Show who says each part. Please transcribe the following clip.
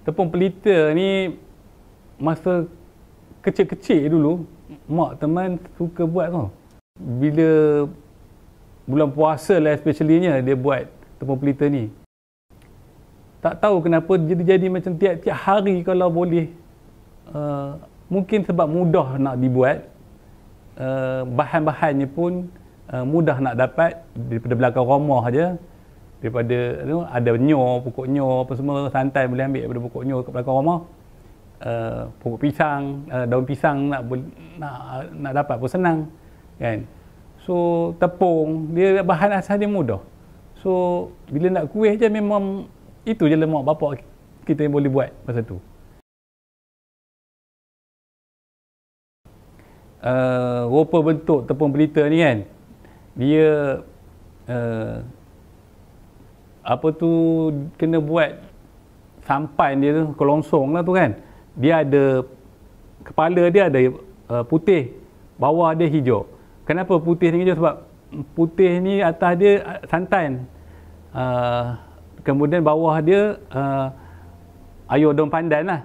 Speaker 1: Tepung pelita ni masa kecil-kecil dulu mak teman suka buat tau. Bila bulan puasa lah especially-nya dia buat tepung pelita ni. Tak tahu kenapa jadi macam tiap-tiap hari kalau boleh. Mungkin sebab mudah nak dibuat. Bahan-bahannya pun mudah nak dapat daripada belakang rumah je. Daripada ada nyor, pokok nyor apa semua, santai boleh ambil daripada pokok nyor kat belakang rumah. Pokok pisang, daun pisang nak dapat pun senang kan. So tepung dia bahan asal dia mudah. So bila nak kuih je memang itu je mak bapak kita yang boleh buat masa tu. Rupa bentuk tepung pelita ni kan, dia apa tu kena buat sampan dia tu, kelongsong lah tu kan. Dia ada kepala dia ada putih, bawah dia hijau. Kenapa putih ni hijau? Sebab putih ni atas dia santan, kemudian bawah dia air daun pandan lah.